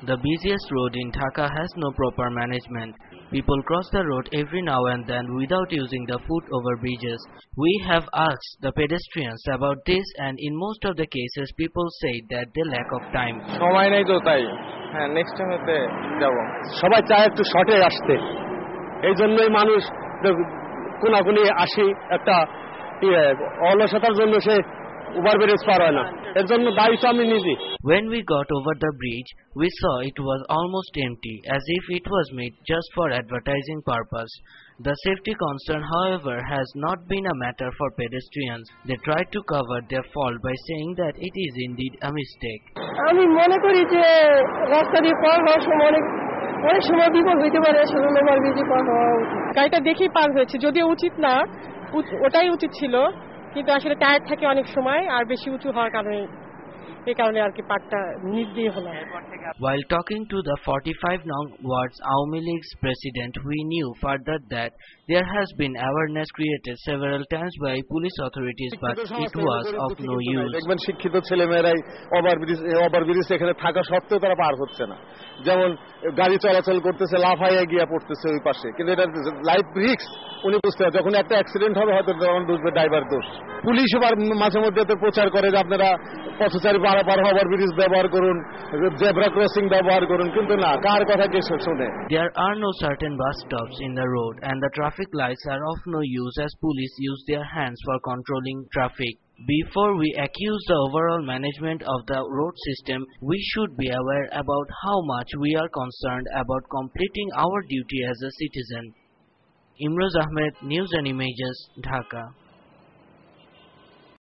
The busiest road in Dhaka has no proper management. People cross the road every now and then without using the foot over bridges. We have asked the pedestrians about this, and in most of the cases people say that they lack of time. সময় নেই তো তাই next টাইমতে যাব সবাই চায় একটু শর্টে আসতে এই জন্যই মানুষ কোনাকুনি আসি একটা অলসতার জন্য সে ওভারব্রিজ পার হয় না এর জন্য দায়ী তো আমি নিজে When we got over the bridge, we saw it was almost empty, as if it was made just for advertising purpose. The safety concern, however, has not been a matter for pedestrians. They tried to cover their fault by saying that it is indeed a mistake. আমি মনে করি যে রাস্তা দিয়ে পার হওয়ার সময় অনেক সময় বিপদ হইতে পারে, সেজন্য ওভারব্রিজে পার হওয়া উচিত। গাড়িটা দেখেই পার হয়েছে, যদিও উচিত না, ওটাই উচিত ছিল, কিন্তু আসলে টায়ার থাকে অনেক সময় আর বেশি উঁচু হওয়ার কারণে এই কারণে আর কি পাটটা নিচ দিয়ে হলো। While talking to the 45 Nong Ward's Aumi League's president, we knew further that there has been awareness created several times by police authorities, but it was of no use. দেখবেন শিক্ষিত ছেলেমেয়েরাই ওভারব্রিজ এখানে থাকা সত্ত্বেও তারা পার হচ্ছে না। যেমন গাড়ি চলাচল করতেছে, লাফাইয়া গিয়া পড়তেছে ওই পাশে, কিন্তু এটা লাইফ রিস্ক উনি বুঝতে হবে। যখন একটা অ্যাক্সিডেন্ট হবে হয়তো তখন বুঝবে ড্রাইভার দোষ। পুলিশ আবার মাঝে মধ্যে তো প্রচার করে যে আপনারা পথচারী পারাপার ওভারব্রিজ ব্যবহার করুন, জেব্রা ক্রসিং ব্যবহার করুন, কিন্তু না, কার কথা কে শুনে? There are no certain bus stops in the road, and the traffic lights are of no use as police use their hands for controlling traffic. Before we accuse the overall management of the road system, we should be aware about how much we are concerned about completing our duty as a citizen. Imroz Ahmed, News and Images, Dhaka.